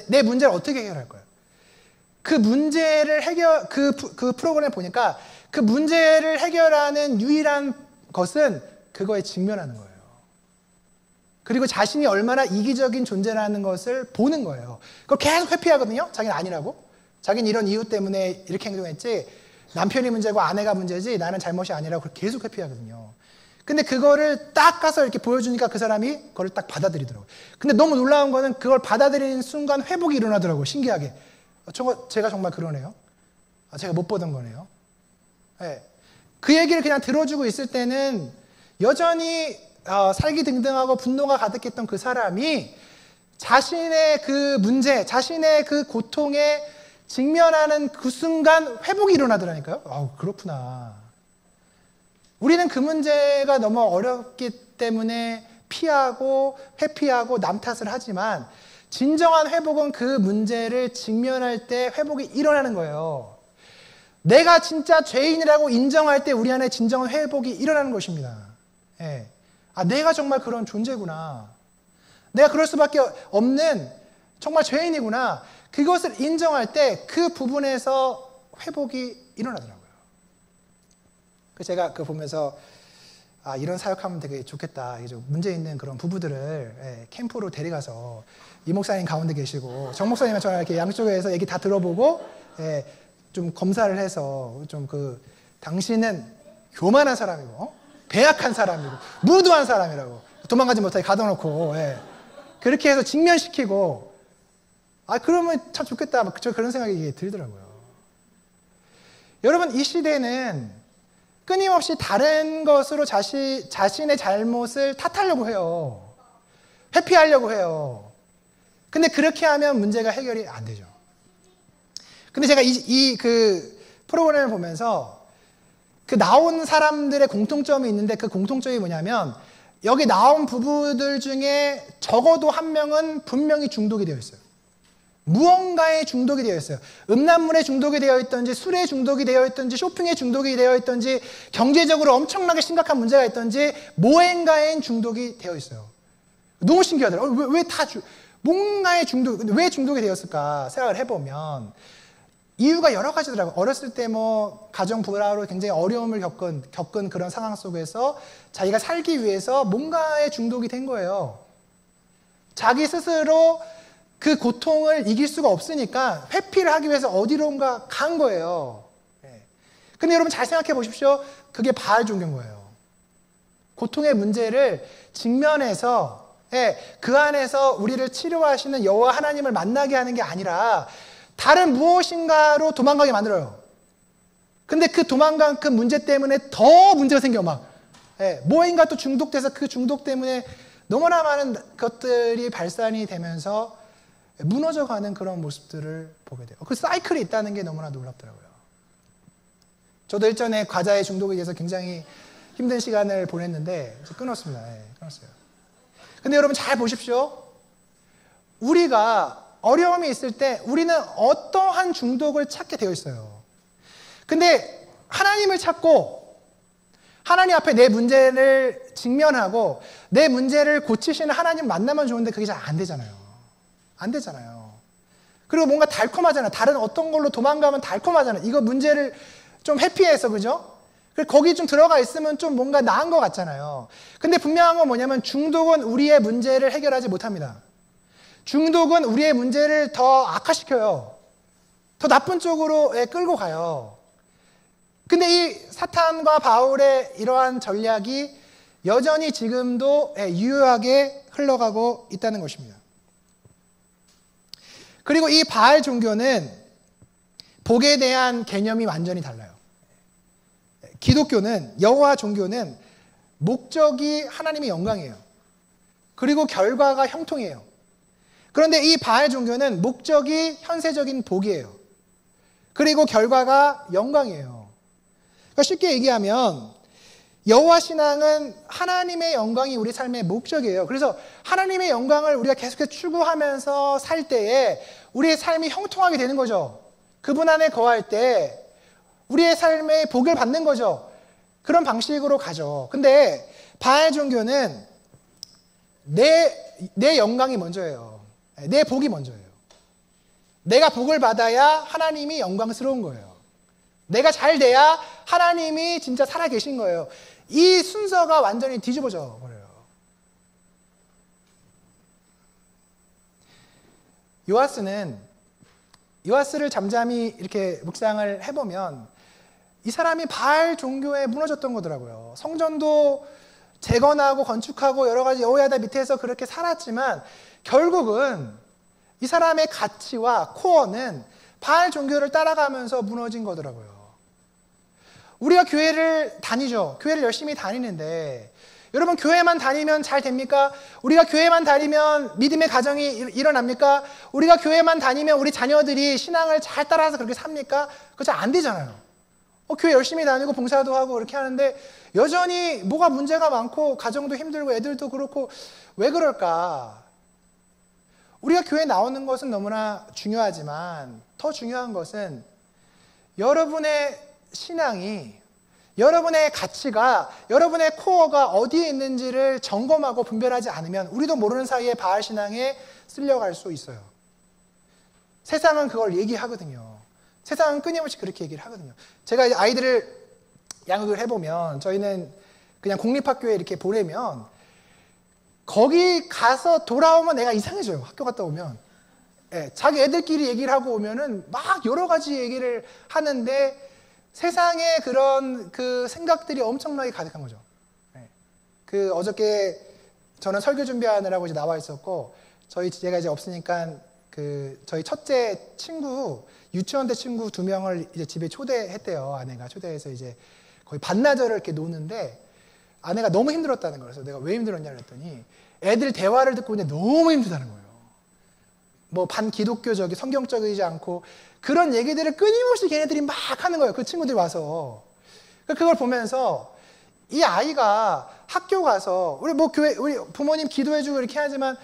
내 문제를 어떻게 해결할 거예요? 그 문제를 그 프로그램을 보니까 그 문제를 해결하는 유일한 것은 그거에 직면하는 거예요. 그리고 자신이 얼마나 이기적인 존재라는 것을 보는 거예요. 그걸 계속 회피하거든요. 자기는 아니라고. 자기는 이런 이유 때문에 이렇게 행동했지 남편이 문제고 아내가 문제지 나는 잘못이 아니라고 계속 회피하거든요. 근데 그거를 딱 가서 이렇게 보여주니까 그 사람이 그걸 딱 받아들이더라고요. 근데 너무 놀라운 거는 그걸 받아들이는 순간 회복이 일어나더라고요. 신기하게. 제가 정말 그러네요. 제가 못 보던 거네요. 네. 그 얘기를 그냥 들어주고 있을 때는 여전히 살기 등등하고 분노가 가득했던 그 사람이 자신의 그 문제, 자신의 그 고통에 직면하는 그 순간 회복이 일어나더라니까요. 그렇구나. 우리는 그 문제가 너무 어렵기 때문에 피하고 회피하고 남 탓을 하지만 진정한 회복은 그 문제를 직면할 때 회복이 일어나는 거예요. 내가 진짜 죄인이라고 인정할 때 우리 안에 진정한 회복이 일어나는 것입니다. 예. 내가 정말 그런 존재구나. 내가 그럴 수밖에 없는 정말 죄인이구나. 그것을 인정할 때 그 부분에서 회복이 일어나더라고요. 제가 그 보면서 이런 사역하면 되게 좋겠다. 문제 있는 그런 부부들을 캠프로 데려가서 이 목사님 가운데 계시고 정 목사님은 저랑 이렇게 양쪽에서 얘기 다 들어보고 좀 검사를 해서 좀 당신은 교만한 사람이고 배약한 사람이고 무도한 사람이라고 도망가지 못하게 가둬놓고 그렇게 해서 직면시키고 그러면 참 좋겠다. 그런 생각이 들더라고요. 여러분, 이 시대는 끊임없이 다른 것으로 자신의 잘못을 탓하려고 해요. 회피하려고 해요. 근데 그렇게 하면 문제가 해결이 안 되죠. 근데 제가 그 프로그램을 보면서 그 나온 사람들의 공통점이 있는데 그 공통점이 뭐냐면 여기 나온 부부들 중에 적어도 한 명은 분명히 중독이 되어 있어요. 무언가에 중독이 되어 있어요. 음란물에 중독이 되어 있든지 술에 중독이 되어 있든지 쇼핑에 중독이 되어 있든지 경제적으로 엄청나게 심각한 문제가 있든지 무언가에 중독이 되어 있어요. 너무 신기하더라고요. 뭔가에 왜 중독이 되었을까 생각을 해보면 이유가 여러 가지더라고요. 어렸을 때 가정 불화로 굉장히 어려움을 겪은 그런 상황 속에서 자기가 살기 위해서 뭔가에 중독이 된 거예요. 자기 스스로 그 고통을 이길 수가 없으니까 회피를 하기 위해서 어디론가 간 거예요. 근데 여러분 잘 생각해 보십시오. 그게 바알 종교인 거예요. 고통의 문제를 직면해서 그 안에서 우리를 치료하시는 여호와 하나님을 만나게 하는 게 아니라 다른 무엇인가로 도망가게 만들어요. 근데 그 도망간 그 문제 때문에 더 문제가 생겨 뭐인가 또 중독돼서 그 중독 때문에 너무나 많은 것들이 발산이 되면서 무너져가는 그런 모습들을 보게 돼요. 그 사이클이 있다는 게 너무나 놀랍더라고요. 저도 일전에 과자에 중독에 대해서 굉장히 힘든 시간을 보냈는데 끊었습니다. 끊었어요. 근데 여러분 잘 보십시오. 우리가 어려움이 있을 때 우리는 어떠한 중독을 찾게 되어 있어요. 근데 하나님을 찾고 하나님 앞에 내 문제를 직면하고 내 문제를 고치시는 하나님 만나면 좋은데 그게 잘 안 되잖아요. 안 되잖아요. 그리고 뭔가 달콤하잖아요. 다른 어떤 걸로 도망가면 달콤하잖아요. 이거 문제를 좀 회피해서, 그죠? 거기 좀 들어가 있으면 좀 뭔가 나은 것 같잖아요. 근데 분명한 건 뭐냐면 중독은 우리의 문제를 해결하지 못합니다. 중독은 우리의 문제를 더 악화시켜요. 더 나쁜 쪽으로 끌고 가요. 근데 이 사탄과 바울의 이러한 전략이 여전히 지금도 유효하게 흘러가고 있다는 것입니다. 그리고 이 바알 종교는 복에 대한 개념이 완전히 달라요. 기독교는, 여호와 종교는 목적이 하나님의 영광이에요. 그리고 결과가 형통이에요. 그런데 이 바알 종교는 목적이 현세적인 복이에요. 그리고 결과가 영광이에요. 그러니까 쉽게 얘기하면 여호와 신앙은 하나님의 영광이 우리 삶의 목적이에요. 그래서 하나님의 영광을 우리가 계속해서 추구하면서 살 때에 우리의 삶이 형통하게 되는 거죠. 그분 안에 거할 때 우리의 삶의 복을 받는 거죠. 그런 방식으로 가죠. 근데 바알 종교는 내 영광이 먼저예요. 내 복이 먼저예요. 내가 복을 받아야 하나님이 영광스러운 거예요. 내가 잘 돼야 하나님이 진짜 살아계신 거예요. 이 순서가 완전히 뒤집어져 버려요. 요아스를 잠잠히 이렇게 묵상을 해보면 이 사람이 바알 종교에 무너졌던 거더라고요. 성전도 재건하고 건축하고 여러 가지 여호야다 밑에서 그렇게 살았지만 결국은 이 사람의 가치와 코어는 바알 종교를 따라가면서 무너진 거더라고요. 우리가 교회를 다니죠. 교회를 열심히 다니는데 여러분, 교회만 다니면 잘 됩니까? 우리가 교회만 다니면 믿음의 가정이 일어납니까? 우리가 교회만 다니면 우리 자녀들이 신앙을 잘 따라서 그렇게 삽니까? 그거 잘 안 되잖아요. 교회 열심히 다니고 봉사도 하고 그렇게 하는데 여전히 뭐가 문제가 많고 가정도 힘들고 애들도 그렇고 왜 그럴까? 우리가 교회 나오는 것은 너무나 중요하지만 더 중요한 것은 여러분의 신앙이, 여러분의 가치가, 여러분의 코어가 어디에 있는지를 점검하고 분별하지 않으면 우리도 모르는 사이에 바알 신앙에 쓸려갈 수 있어요. 세상은 그걸 얘기하거든요. 세상은 끊임없이 그렇게 얘기를 하거든요. 제가 이제 아이들을 양육을 해보면 저희는 그냥 공립학교에 이렇게 보내면 거기 가서 돌아오면 내가 이상해져요. 학교 갔다 오면. 자기 애들끼리 얘기를 하고 오면은 막 여러 가지 얘기를 하는데 세상에 그런 그 생각들이 엄청나게 가득한 거죠. 그 어저께 저는 설교 준비하느라고 이제 나와 있었고 제가 이제 없으니까 저희 첫째 친구, 유치원 때 친구 2명을 이제 집에 초대했대요. 아내가 초대해서 이제 거의 반나절을 이렇게 노는데 아내가 너무 힘들었다는 거예요. 그래서 내가 왜 힘들었냐 그랬더니 애들 대화를 듣고 있는데 너무 힘들다는 거예요. 뭐 반기독교적이 성경적이지 않고 그런 얘기들을 끊임없이 걔네들이 막 하는 거예요. 그 친구들이 와서. 그걸 보면서 이 아이가 학교 가서 우리 부모님 기도해주고 이렇게 하지만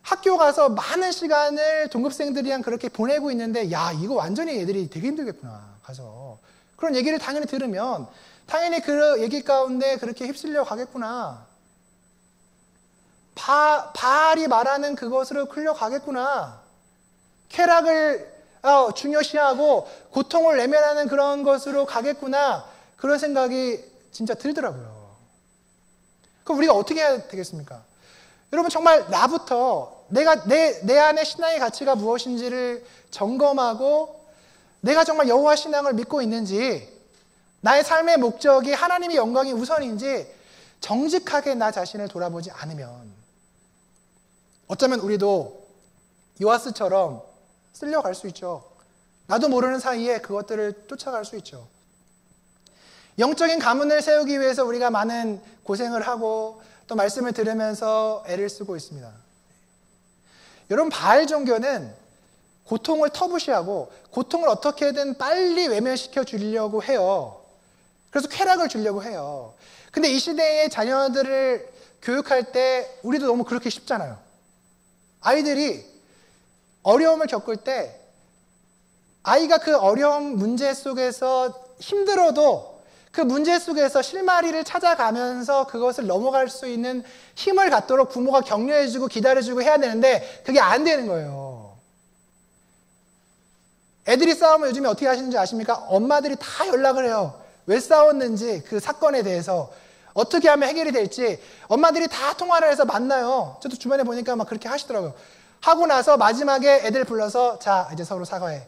학교 가서 많은 시간을 동급생들이랑 그렇게 보내고 있는데 야, 이거 완전히 애들이 되게 힘들겠구나 가서 그런 얘기를 당연히 들으면 당연히 그 얘기 가운데 그렇게 휩쓸려 가겠구나. 바알이 말하는 그것으로 끌려가겠구나. 쾌락을 중요시하고 고통을 외면하는 그런 것으로 가겠구나. 그런 생각이 진짜 들더라고요. 그럼 우리가 어떻게 해야 되겠습니까? 여러분, 정말 나부터 내 안에 신앙의 가치가 무엇인지를 점검하고 내가 정말 여호와 신앙을 믿고 있는지, 나의 삶의 목적이 하나님의 영광이 우선인지 정직하게 나 자신을 돌아보지 않으면 어쩌면 우리도 요아스처럼 쓸려갈 수 있죠. 나도 모르는 사이에 그것들을 쫓아갈 수 있죠. 영적인 가문을 세우기 위해서 우리가 많은 고생을 하고 또 말씀을 들으면서 애를 쓰고 있습니다. 여러분, 바알 종교는 고통을 터부시하고 고통을 어떻게든 빨리 외면시켜 주려고 해요. 그래서 쾌락을 주려고 해요. 근데 이 시대의 자녀들을 교육할 때 우리도 너무 그렇게 쉽잖아요. 아이들이 어려움을 겪을 때 아이가 그 어려운 문제 속에서 힘들어도 그 문제 속에서 실마리를 찾아가면서 그것을 넘어갈 수 있는 힘을 갖도록 부모가 격려해주고 기다려주고 해야 되는데 그게 안 되는 거예요. 애들이 싸우면 요즘에 어떻게 하시는지 아십니까? 엄마들이 다 연락을 해요. 왜 싸웠는지, 그 사건에 대해서 어떻게 하면 해결이 될지 엄마들이 다 통화를 해서 만나요. 저도 주변에 보니까 막 그렇게 하시더라고요. 하고 나서 마지막에 애들 불러서 자, 이제 서로 사과해.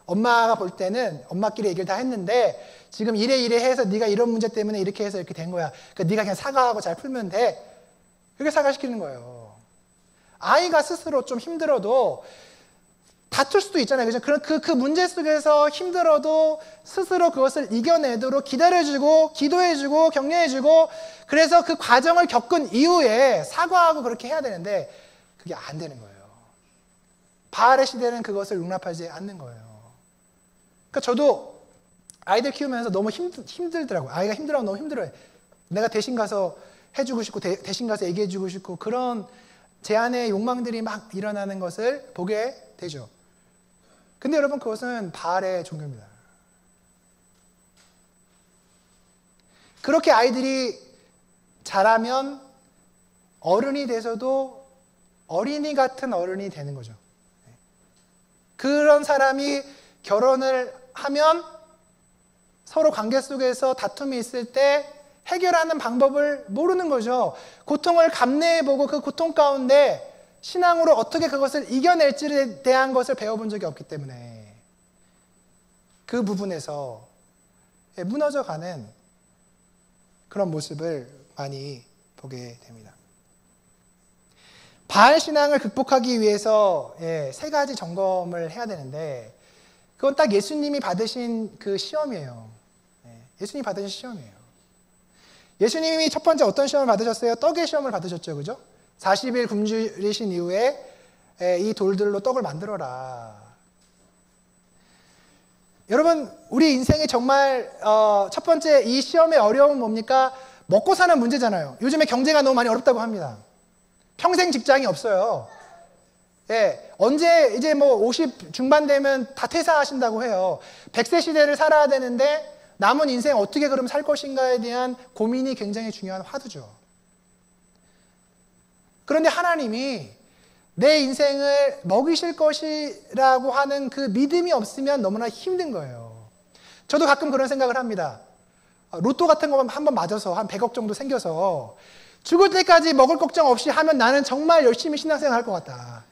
엄마가 볼 때는 엄마끼리 얘기를 다 했는데 지금 이래 해서 네가 이런 문제 때문에 이렇게 해서 이렇게 된 거야. 그러니까 네가 그냥 사과하고 잘 풀면 돼. 그렇게 사과시키는 거예요. 아이가 스스로 좀 힘들어도 다툴 수도 있잖아요. 그죠? 그 문제 속에서 힘들어도 스스로 그것을 이겨내도록 기다려주고 기도해주고 격려해주고 그래서 그 과정을 겪은 이후에 사과하고 그렇게 해야 되는데 그게 안 되는 거예요. 바알의 시대는 그것을 용납하지 않는 거예요. 그러니까 저도 아이들 키우면서 너무 힘들더라고요. 아이가 힘들어하면 너무 힘들어요. 내가 대신 가서 해주고 싶고 대신 가서 얘기해주고 싶고 그런 제 안의 욕망들이 막 일어나는 것을 보게 되죠. 근데 여러분, 그것은 바알의 종교입니다. 그렇게 아이들이 자라면 어른이 돼서도 어린이 같은 어른이 되는 거죠. 그런 사람이 결혼을 하면 서로 관계 속에서 다툼이 있을 때 해결하는 방법을 모르는 거죠. 고통을 감내해보고 그 고통 가운데 신앙으로 어떻게 그것을 이겨낼지에 대한 것을 배워본 적이 없기 때문에 그 부분에서 무너져가는 그런 모습을 많이 보게 됩니다. 바알 신앙을 극복하기 위해서 세 가지 점검을 해야 되는데 그건 딱 예수님이 받으신 그 시험이에요. 예수님이 받으신 시험이에요. 예수님이 첫 번째 어떤 시험을 받으셨어요? 떡의 시험을 받으셨죠. 그죠? 40일 굶주리신 이후에 이 돌들로 떡을 만들어라. 여러분, 우리 인생에 정말 첫 번째 이 시험의 어려움은 뭡니까? 먹고 사는 문제잖아요. 요즘에 경제가 너무 많이 어렵다고 합니다. 평생 직장이 없어요. 언제 이제 뭐 50 중반 되면 다 퇴사하신다고 해요. 100세 시대를 살아야 되는데 남은 인생 어떻게 그럼 살 것인가에 대한 고민이 굉장히 중요한 화두죠. 그런데 하나님이 내 인생을 먹이실 것이라고 하는 그 믿음이 없으면 너무나 힘든 거예요. 저도 가끔 그런 생각을 합니다. 로또 같은 거 한번 맞아서 한 100억 정도 생겨서 죽을 때까지 먹을 걱정 없이 하면 나는 정말 열심히 신앙생활 할 것 같다.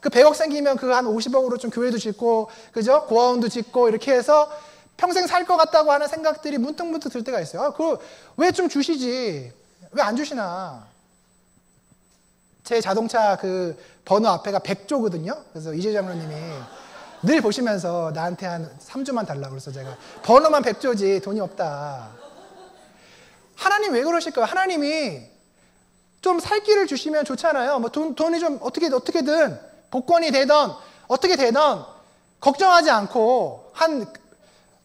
그 100억 생기면 그 한 50억으로 좀 교회도 짓고, 그죠? 고아원도 짓고 이렇게 해서 평생 살 것 같다고 하는 생각들이 문득문득 들 때가 있어요. 그거 왜 좀 주시지? 왜 안 주시나? 제 자동차 그 번호 앞에가 100조거든요. 그래서 이재 장로님이 늘 보시면서 나한테 한 3조만 달라고 그래서 제가 번호만 100조지 돈이 없다. 하나님 왜 그러실까요? 하나님이 좀 살 길을 주시면 좋잖아요. 뭐 돈이 좀 어떻게든 복권이 되던 어떻게 되던 걱정하지 않고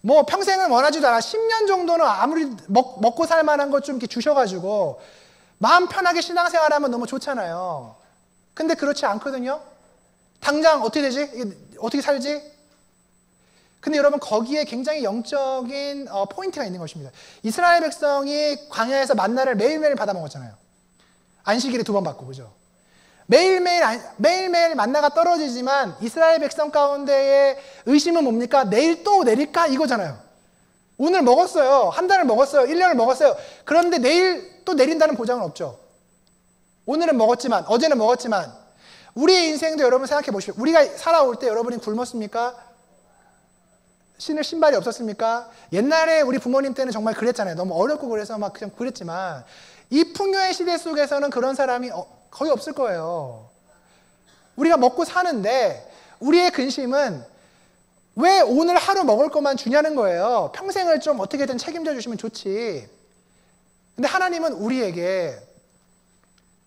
뭐 평생을 원하지도 않아 10년 정도는 아무리 먹고 살 만한 것 좀 이렇게 주셔가지고 마음 편하게 신앙생활하면 너무 좋잖아요. 근데 그렇지 않거든요. 당장 어떻게 되지? 어떻게 살지? 근데 여러분 거기에 굉장히 영적인 포인트가 있는 것입니다. 이스라엘 백성이 광야에서 만나를 매일매일 받아 먹었잖아요. 안식일에 2번 받고, 그죠? 매일매일 만나가 떨어지지만 이스라엘 백성 가운데의 의심은 뭡니까? 내일 또 내릴까? 이거잖아요. 오늘 먹었어요. 한 달을 먹었어요. 1년을 먹었어요. 그런데 내일 또 내린다는 보장은 없죠. 오늘은 먹었지만, 어제는 먹었지만, 우리의 인생도 여러분 생각해 보십시오. 우리가 살아올 때 여러분이 굶었습니까? 신을 신발이 없었습니까? 옛날에 우리 부모님 때는 정말 그랬잖아요. 너무 어렵고 그래서 막 그냥 그랬지만, 이 풍요의 시대 속에서는 그런 사람이 거의 없을 거예요. 우리가 먹고 사는데, 우리의 근심은 왜 오늘 하루 먹을 것만 주냐는 거예요. 평생을 좀 어떻게든 책임져 주시면 좋지. 근데 하나님은 우리에게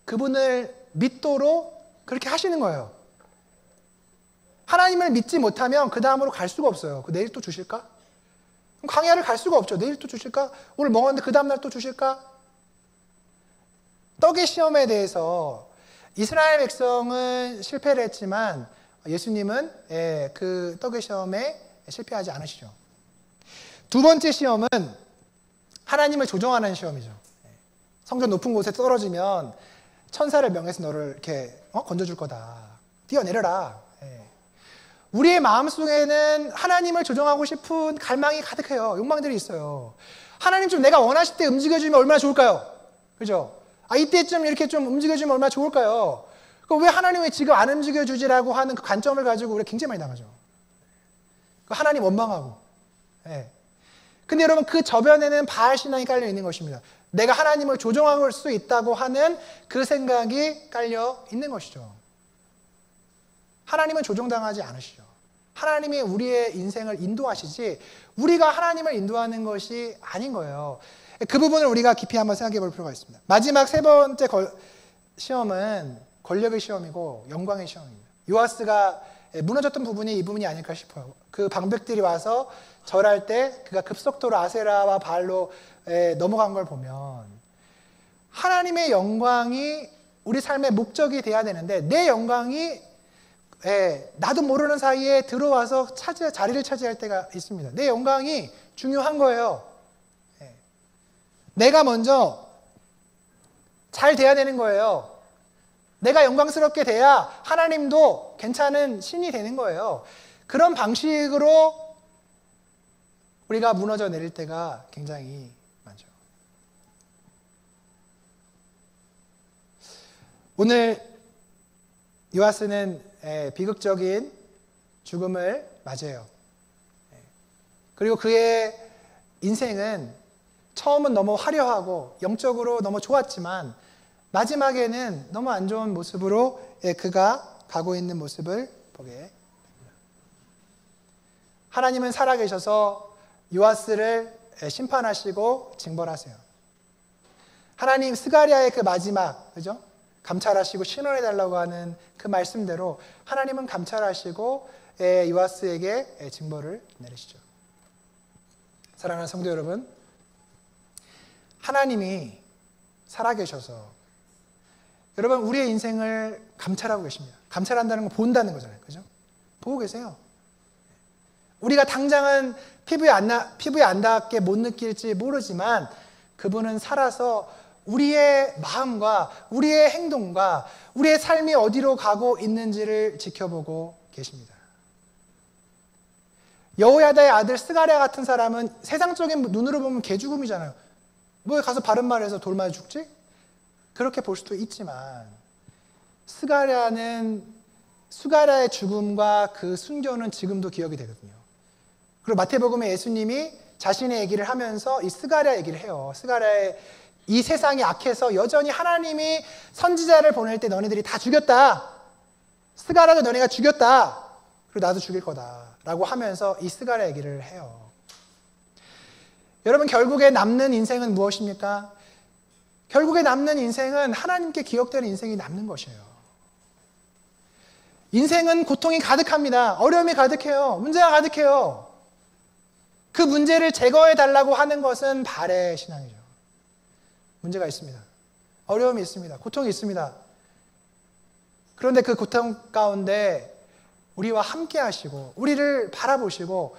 그분을 믿도록 그렇게 하시는 거예요. 하나님을 믿지 못하면 그 다음으로 갈 수가 없어요. 내일 또 주실까? 그럼 광야를 갈 수가 없죠. 내일 또 주실까? 오늘 먹었는데 그 다음날 또 주실까? 떡의 시험에 대해서 이스라엘 백성은 실패를 했지만 예수님은 그 떡의 시험에 실패하지 않으시죠. 두 번째 시험은 하나님을 조종하는 시험이죠. 성전 높은 곳에 떨어지면 천사를 명해서 너를 이렇게 건져줄 거다. 뛰어내려라. 우리의 마음속에는 하나님을 조종하고 싶은 갈망이 가득해요. 욕망들이 있어요. 하나님 좀 내가 원하실 때 움직여주면 얼마나 좋을까요? 그죠? 이때쯤 이렇게 좀 움직여주면 얼마나 좋을까요? 왜 하나님이 지금 안 움직여주지라고 하는 그 관점을 가지고 우리가 굉장히 많이 나가죠. 하나님 원망하고. 근데 여러분 그 저변에는 바알 신앙이 깔려 있는 것입니다. 내가 하나님을 조종할 수 있다고 하는 그 생각이 깔려 있는 것이죠. 하나님은 조종당하지 않으시죠. 하나님이 우리의 인생을 인도하시지 우리가 하나님을 인도하는 것이 아닌 거예요. 그 부분을 우리가 깊이 한번 생각해 볼 필요가 있습니다. 마지막 세 번째 시험은 권력의 시험이고 영광의 시험입니다. 요아스가 무너졌던 부분이 이 부분이 아닐까 싶어요. 그 방백들이 와서 절할 때 그가 급속도로 아세라와 바알로 넘어간 걸 보면 하나님의 영광이 우리 삶의 목적이 돼야 되는데 내 영광이 나도 모르는 사이에 들어와서 자리를 차지할 때가 있습니다. 내 영광이 중요한 거예요. 내가 먼저 잘 돼야 되는 거예요. 내가 영광스럽게 돼야 하나님도 괜찮은 신이 되는 거예요. 그런 방식으로 우리가 무너져 내릴 때가 굉장히 많죠. 오늘 요아스는 비극적인 죽음을 맞이해요. 그리고 그의 인생은 처음은 너무 화려하고 영적으로 너무 좋았지만 마지막에는 너무 안 좋은 모습으로 그가 가고 있는 모습을 보게 됩니다. 하나님은 살아계셔서 요아스를 심판하시고 징벌하세요. 하나님 스가랴의 그 마지막, 그죠? 감찰하시고 신원해달라고 하는 그 말씀대로 하나님은 감찰하시고 요아스에게 징벌을 내리시죠. 사랑하는 성도 여러분, 하나님이 살아계셔서 여러분 우리의 인생을 감찰하고 계십니다. 감찰한다는 건 본다는 거잖아요. 그죠? 보고 계세요. 우리가 당장은 피부에 안 닿게 못 느낄지 모르지만 그분은 살아서 우리의 마음과 우리의 행동과 우리의 삶이 어디로 가고 있는지를 지켜보고 계십니다. 여호야다의 아들 스가랴 같은 사람은 세상적인 눈으로 보면 개죽음이잖아요. 뭐 가서 바른 말해서 돌 맞아 죽지? 그렇게 볼 수도 있지만 스가랴의 죽음과 그 순교는 지금도 기억이 되거든요. 그리고 마태복음에 예수님이 자신의 얘기를 하면서 이 스가랴 얘기를 해요. 스가랴의 이 세상이 악해서 여전히 하나님이 선지자를 보낼 때 너네들이 다 죽였다. 스가랴도 너네가 죽였다. 그리고 나도 죽일 거다. 라고 하면서 이 스가랴 얘기를 해요. 여러분 결국에 남는 인생은 무엇입니까? 결국에 남는 인생은 하나님께 기억되는 인생이 남는 것이에요. 인생은 고통이 가득합니다. 어려움이 가득해요. 문제가 가득해요. 그 문제를 제거해 달라고 하는 것은 발의 신앙이죠. 문제가 있습니다. 어려움이 있습니다. 고통이 있습니다. 그런데 그 고통 가운데 우리와 함께 하시고 우리를 바라보시고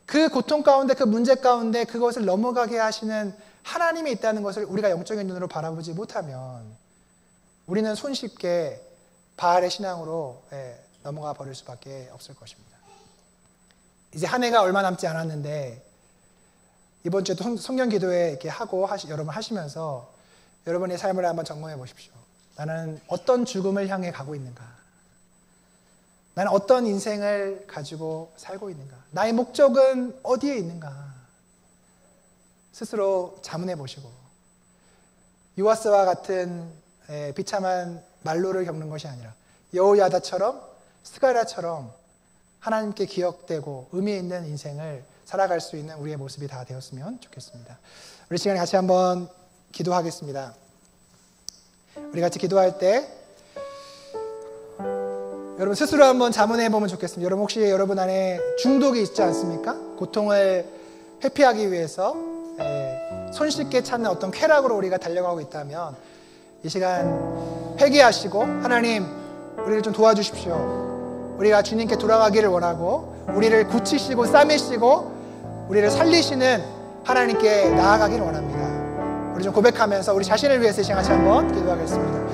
그 고통 가운데 그 문제 가운데 그것을 넘어가게 하시는 하나님이 있다는 것을 우리가 영적인 눈으로 바라보지 못하면 우리는 손쉽게 바알의 신앙으로 넘어가 버릴 수밖에 없을 것입니다. 이제 한 해가 얼마 남지 않았는데 이번 주에도 성경 기도회 이렇게 하고 여러분 하시면서 여러분의 삶을 한번 점검해 보십시오. 나는 어떤 죽음을 향해 가고 있는가? 나는 어떤 인생을 가지고 살고 있는가? 나의 목적은 어디에 있는가? 스스로 자문해 보시고 요아스와 같은 비참한 말로를 겪는 것이 아니라 여호야다처럼 스가랴처럼 하나님께 기억되고 의미 있는 인생을 살아갈 수 있는 우리의 모습이 다 되었으면 좋겠습니다. 우리 시간에 같이 한번 기도하겠습니다. 우리 같이 기도할 때 여러분 스스로 한번 자문해 보면 좋겠습니다. 여러분 혹시 여러분 안에 중독이 있지 않습니까? 고통을 회피하기 위해서 손쉽게 찾는 어떤 쾌락으로 우리가 달려가고 있다면 이 시간 회개하시고 하나님 우리를 좀 도와주십시오. 우리가 주님께 돌아가기를 원하고 우리를 고치시고 싸매시고 우리를 살리시는 하나님께 나아가기를 원합니다. 우리 좀 고백하면서 우리 자신을 위해서 이 시간 같이 한번 기도하겠습니다.